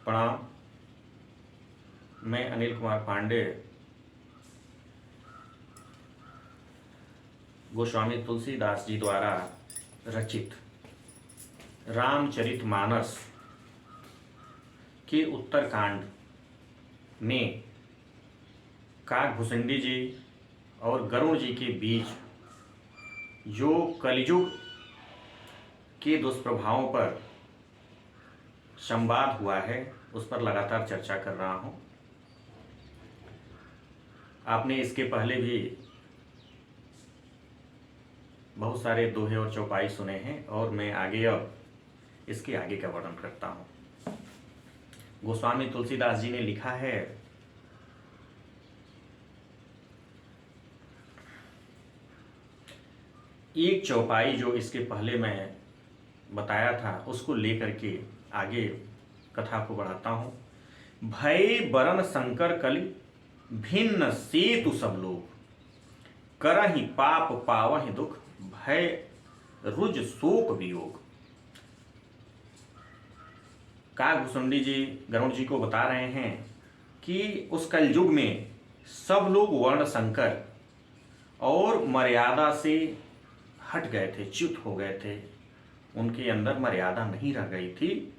प्रणाम। मैं अनिल कुमार पांडे गोस्वामी तुलसीदास जी द्वारा रचित रामचरितमानस के उत्तरकांड में काकभूषुंडी जी और गरुड़ जी के बीच जो कलयुग के दुष्प्रभावों पर संवाद हुआ है उस पर लगातार चर्चा कर रहा हूँ। आपने इसके पहले भी बहुत सारे दोहे और चौपाई सुने हैं और मैं अब इसके आगे का वर्णन करता हूँ। गोस्वामी तुलसीदास जी ने लिखा है, एक चौपाई जो इसके पहले मैं बताया था उसको लेकर के आगे कथा को बढ़ाता हूँ। भय बरन शंकर कलि भिन्न सेतु सब लोग, करहि पाप पावहि दुख भय रुज शोक वियोग। काकभूषुंडी जी गरुड़ जी को बता रहे हैं कि उस कलयुग में सब लोग वर्ण संकर और मर्यादा से हट गए थे, च्युत हो गए थे, उनके अंदर मर्यादा नहीं रह गई थी।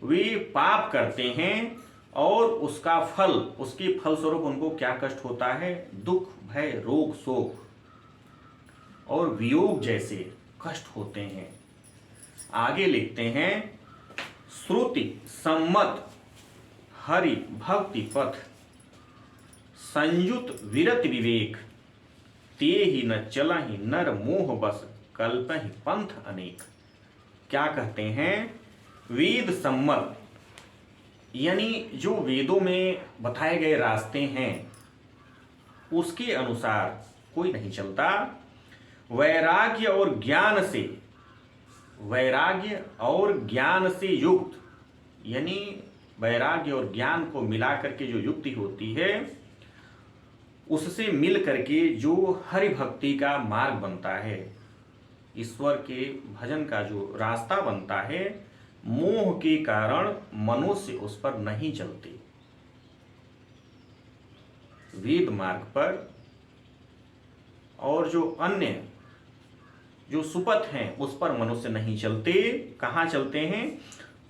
वे पाप करते हैं और उसका फल, उसके फलस्वरूप उनको क्या कष्ट होता है? दुख भय रोग शोक और वियोग जैसे कष्ट होते हैं। आगे लिखते हैं, श्रुति सम्मत हरि भक्ति पथ संयुत विरत विवेक, ते ही न चलहि नर मोह बस कल्पहि पंथ अनेक। क्या कहते हैं? वेद सम्मत यानी जो वेदों में बताए गए रास्ते हैं उसके अनुसार कोई नहीं चलता। वैराग्य और ज्ञान से युक्त, यानी वैराग्य और ज्ञान को मिलाकर के जो युक्ति होती है उससे मिल करके जो हरि भक्ति का मार्ग बनता है, ईश्वर के भजन का जो रास्ता बनता है, मोह के कारण मनुष्य उस पर नहीं चलते। वेद मार्ग पर और जो अन्य जो सुपथ हैं उस पर मनुष्य नहीं चलते। कहाँ चलते हैं?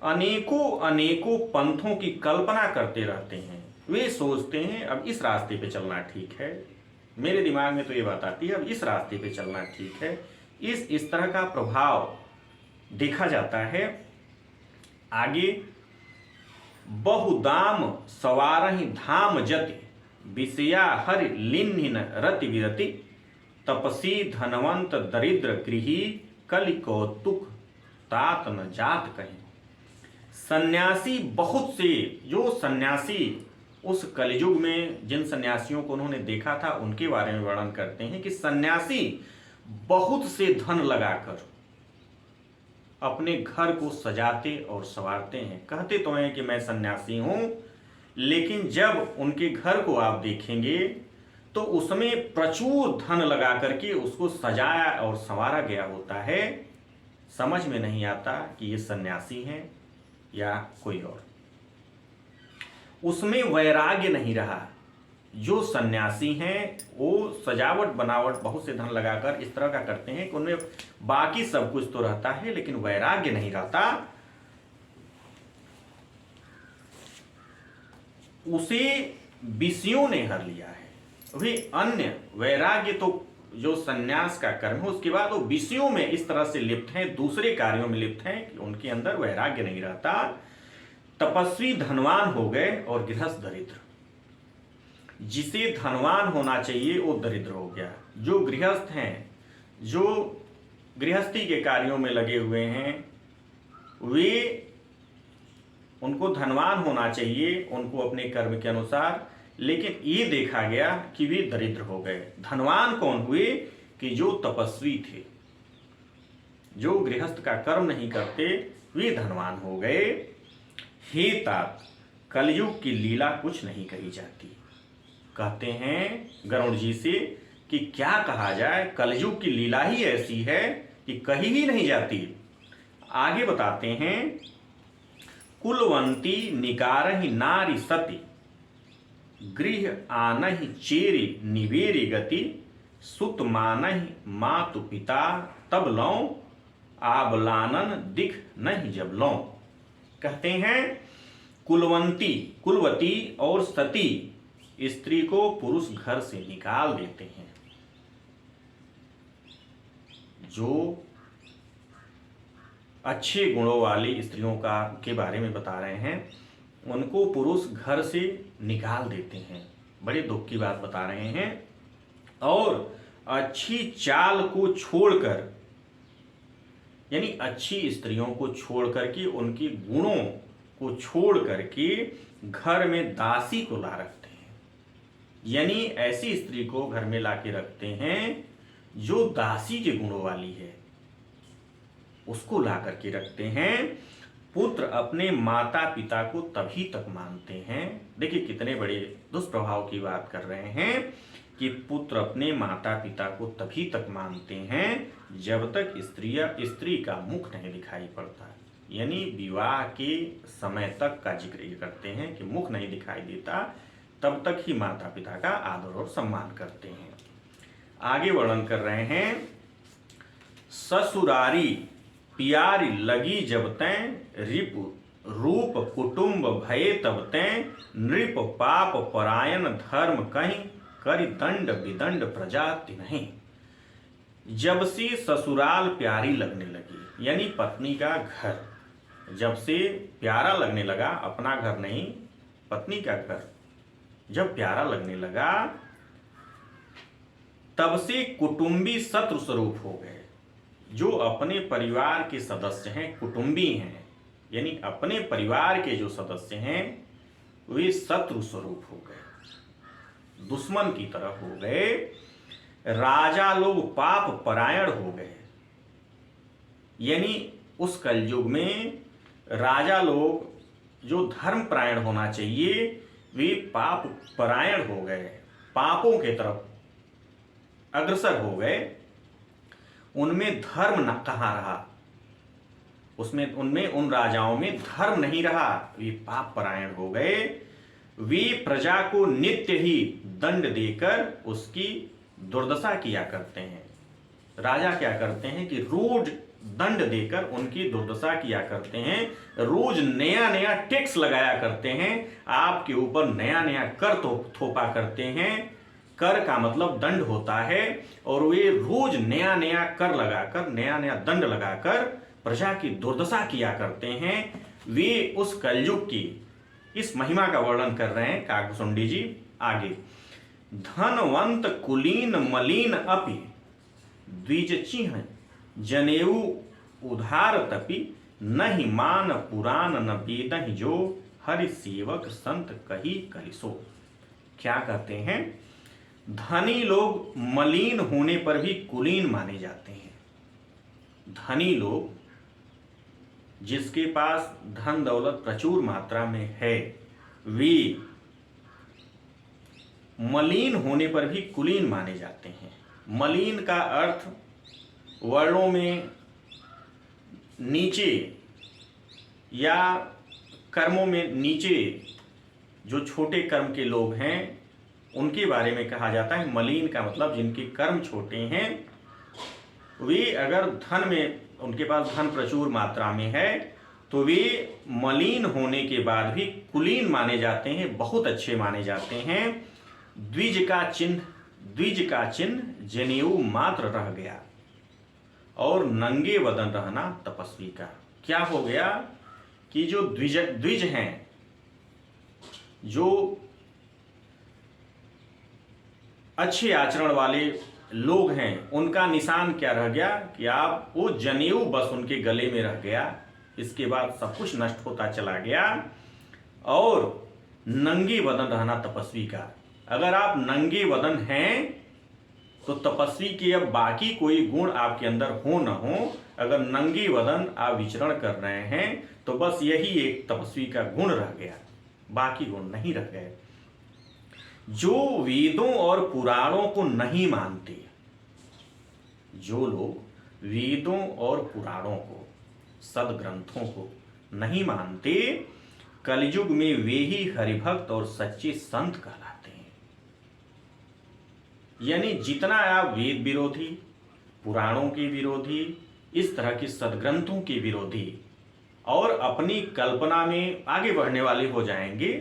अनेकों पंथों की कल्पना करते रहते हैं। वे सोचते हैं अब इस रास्ते पे चलना ठीक है, मेरे दिमाग में तो ये बात आती है अब इस रास्ते पे चलना ठीक है। इस तरह का प्रभाव देखा जाता है। आगे, बहुदाम सवारहि धाम जति विषया हरि लिन्हिन रति विरति, तपसी धनवंत दरिद्र गृही कलि कौतुक तात न जात कहीं। सन्यासी बहुत से, जो सन्यासी उस कलयुग में जिन सन्यासियों को उन्होंने देखा था उनके बारे में वर्णन करते हैं कि सन्यासी बहुत से धन लगाकर अपने घर को सजाते और संवारते हैं। कहते तो हैं कि मैं सन्यासी हूं, लेकिन जब उनके घर को आप देखेंगे तो उसमें प्रचुर धन लगा करके उसको सजाया और संवारा गया होता है। समझ में नहीं आता कि ये सन्यासी हैं या कोई और। उसमें वैराग्य नहीं रहा। जो सन्यासी हैं वो सजावट बनावट बहुत से धन लगाकर इस तरह का करते हैं कि उनमें बाकी सब कुछ तो रहता है लेकिन वैराग्य नहीं रहता। उसे विषयों ने हर लिया है। वे अन्य वैराग्य तो जो सन्यास का कर्म है उसके बाद वो विषयों में इस तरह से लिप्त हैं, दूसरे कार्यों में लिप्त हैं कि उनके अंदर वैराग्य नहीं रहता। तपस्वी धनवान हो गए और गृहस्थ दरिद्र। जिसे धनवान होना चाहिए वो दरिद्र हो गया। जो गृहस्थ हैं, जो गृहस्थी के कार्यों में लगे हुए हैं, वे, उनको धनवान होना चाहिए उनको अपने कर्म के अनुसार, लेकिन ये देखा गया कि वे दरिद्र हो गए। धनवान कौन हुए? कि जो तपस्वी थे, जो गृहस्थ का कर्म नहीं करते, वे धनवान हो गए। हे तात, कलयुग की लीला कुछ नहीं कही जाती। कहते हैं गरुड़ जी से कि क्या कहा जाए, कलयुग की लीला ही ऐसी है कि कही ही नहीं जाती। आगे बताते हैं, कुलवंती निकारहि नारी सती, गृह आनहि चेरी निवेरी गति, सुत मानहि मातु पिता तब लौं, आबलानन दिख नहीं जब लौं। कहते हैं कुलवंती, कुलवती और सती स्त्री को पुरुष घर से निकाल देते हैं। जो अच्छे गुणों वाली स्त्रियों के बारे में बता रहे हैं, उनको पुरुष घर से निकाल देते हैं। बड़े दुख की बात बता रहे हैं। और अच्छी चाल को छोड़कर, यानी अच्छी स्त्रियों को छोड़ करके, उनके गुणों को छोड़ करके घर में दासी को ला रखते हैं। यानी ऐसी स्त्री को घर में ला के रखते हैं जो दासी के गुणों वाली है, उसको ला करके रखते हैं। पुत्र अपने माता पिता को तभी तक मानते हैं। देखिए कितने बड़े दुष्प्रभाव की बात कर रहे हैं कि पुत्र अपने माता पिता को तभी तक मानते हैं जब तक स्त्री का मुख नहीं दिखाई पड़ता। यानी विवाह के समय तक का जिक्र ये करते हैं कि मुख नहीं दिखाई देता, तब तक ही माता पिता का आदर और सम्मान करते हैं। आगे वर्णन कर रहे हैं, ससुरारी प्यारी लगी जब तैं, रिप रूप कुटुंब भये तब तैं, नृप पाप परायण धर्म कहीं, करि दंड विदंड प्रजा तिन्हीं। जब से ससुराल प्यारी लगने लगी, यानी पत्नी का घर जब से प्यारा लगने लगा, अपना घर नहीं पत्नी का घर जब प्यारा लगने लगा, तब से कुटुंबी शत्रु स्वरूप हो गए। जो अपने परिवार के सदस्य हैं, कुटुंबी हैं, यानी अपने परिवार के जो सदस्य हैं वे शत्रु स्वरूप हो गए, दुश्मन की तरह हो गए। राजा लोग पाप परायण हो गए, यानी उस कलयुग में राजा लोग जो धर्म परायण होना चाहिए वे पाप परायण हो गए, पापों के तरफ अग्रसर हो गए। उनमें धर्म न कहाँ रहा, उनमें उन राजाओं में धर्म नहीं रहा, वे पाप परायण हो गए। वे प्रजा को नित्य ही दंड देकर उसकी दुर्दशा किया करते हैं। राजा क्या करते हैं कि रोज दंड देकर उनकी दुर्दशा किया करते हैं, रोज नया नया टैक्स लगाया करते हैं, आपके ऊपर नया नया कर थोपा करते हैं। कर का मतलब दंड होता है, और वे रोज नया नया कर लगाकर, नया नया दंड लगाकर प्रजा की दुर्दशा किया करते हैं। वे उस कलयुग की इस महिमा का वर्णन कर रहे हैं काकभूषुंडी जी आगे। धनवंत कुलीन मलिन अपि, द्विजचिह्न जनेऊ उधार तपि, नहि मान पुराण न वेदहि जो, हरि सेवक संत कही कलिसो। क्या कहते हैं, धनी लोग मलिन होने पर भी कुलीन माने जाते हैं। धनी लोग, जिसके पास धन दौलत प्रचुर मात्रा में है, वे मलिन होने पर भी कुलीन माने जाते हैं। मलिन का अर्थ वर्णों में नीचे या कर्मों में नीचे, जो छोटे कर्म के लोग हैं उनके बारे में कहा जाता है। मलिन का मतलब जिनके कर्म छोटे हैं, वे अगर धन में, उनके पास धन प्रचुर मात्रा में है, तो वे मलिन होने के बाद भी कुलीन माने जाते हैं, बहुत अच्छे माने जाते हैं। द्विज का चिन्ह जनेऊ मात्र रह गया, और नंगे वदन रहना तपस्वी का। क्या हो गया कि जो द्विज हैं, जो अच्छे आचरण वाले लोग हैं, उनका निशान क्या रह गया कि आप वो जनेऊ बस उनके गले में रह गया, इसके बाद सब कुछ नष्ट होता चला गया। और नंगे वदन रहना तपस्वी का, अगर आप नंगे वदन हैं तो तपस्वी के अब बाकी कोई गुण आपके अंदर हो न हो, अगर नंगे वदन आप विचरण कर रहे हैं तो बस यही एक तपस्वी का गुण रह गया, बाकी गुण नहीं रह गए। जो वेदों और पुराणों को नहीं मानते, जो लोग वेदों और पुराणों को, सदग्रंथों को नहीं मानते, कलयुग में वे ही हरिभक्त और सच्चे संत कहलाते हैं। यानी जितना आप वेद विरोधी, पुराणों के विरोधी, इस तरह के सदग्रंथों के विरोधी और अपनी कल्पना में आगे बढ़ने वाले हो जाएंगे,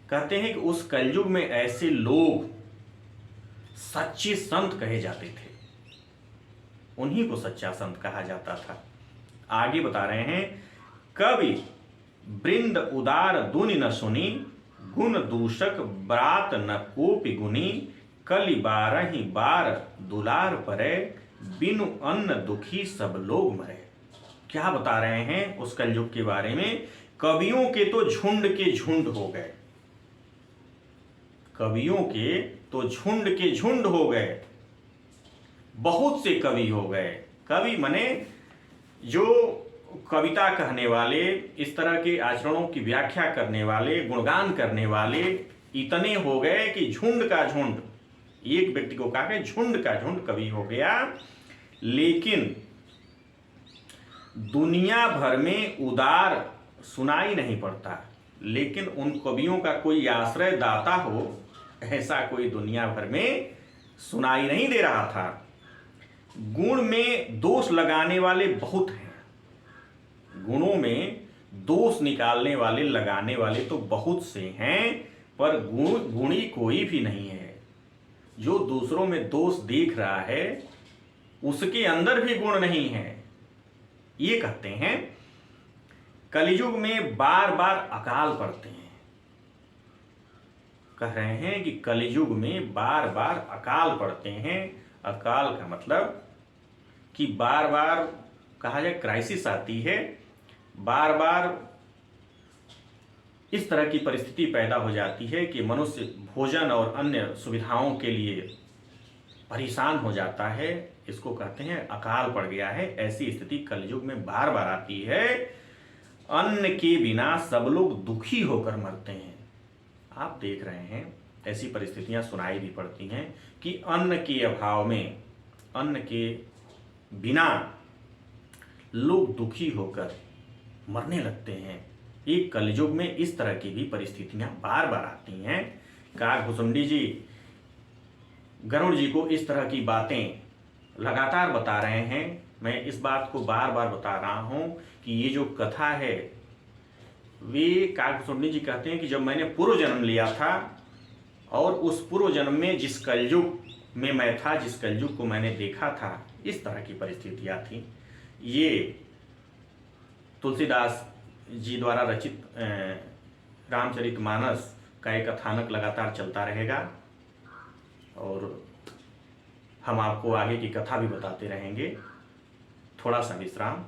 कहते हैं कि उस कलयुग में ऐसे लोग सच्चे संत कहे जाते थे, उन्हीं को सच्चा संत कहा जाता था। आगे बता रहे हैं, कवि वृंद उदार दुनि न सुनी, गुण दूषक ब्रात न कोपि गुनी, कलि बारहि बार दुलार परे, बिनु अन्न दुखी सब लोग मरे। क्या बता रहे हैं उस कलयुग के बारे में? कवियों के तो झुंड के झुंड हो गए, कवियों के तो झुंड के झुंड हो गए, बहुत से कवि हो गए। कवि मने जो कविता कहने वाले, इस तरह के आचरणों की व्याख्या करने वाले, गुणगान करने वाले इतने हो गए कि झुंड का झुंड, एक व्यक्ति को कहा कि झुंड का झुंड कवि हो गया। लेकिन दुनिया भर में उदार सुनाई नहीं पड़ता, लेकिन उन कवियों का कोई आश्रय दाता हो ऐसा कोई दुनिया भर में सुनाई नहीं दे रहा था। गुण में दोष लगाने वाले बहुत हैं, गुणों में दोष निकालने वाले, लगाने वाले तो बहुत से हैं, पर गुणी कोई भी नहीं है। जो दूसरों में दोष देख रहा है उसके अंदर भी गुण नहीं है। ये कहते हैं कलयुग में बार बार अकाल पड़ते हैं। कह रहे हैं कि कलयुग में बार बार अकाल पड़ते हैं। अकाल का मतलब कि बार बार कहा जाए क्राइसिस आती है, बार बार इस तरह की परिस्थिति पैदा हो जाती है कि मनुष्य भोजन और अन्य सुविधाओं के लिए परेशान हो जाता है। इसको कहते हैं अकाल पड़ गया है। ऐसी स्थिति कलयुग में बार बार आती है। अन्न के बिना सब लोग दुखी होकर मरते हैं। आप देख रहे हैं ऐसी परिस्थितियां सुनाई भी पड़ती हैं कि अन्न के अभाव में, अन्न के बिना लोग दुखी होकर मरने लगते हैं। एक कलयुग में इस तरह की भी परिस्थितियां बार बार आती हैं। काकभुसुंडी जी गरुड़ जी को इस तरह की बातें लगातार बता रहे हैं। मैं इस बात को बार बार बता रहा हूं कि ये जो कथा है, वे काकभुसुंडी जी कहते हैं कि जब मैंने पूर्व जन्म लिया था और उस पूर्व जन्म में जिस कलयुग में मैं था, जिस कलयुग को मैंने देखा था, इस तरह की परिस्थितियां थी। ये तुलसीदास जी द्वारा रचित रामचरितमानस का एक कथानक लगातार चलता रहेगा और हम आपको आगे की कथा भी बताते रहेंगे। थोड़ा सा विश्राम।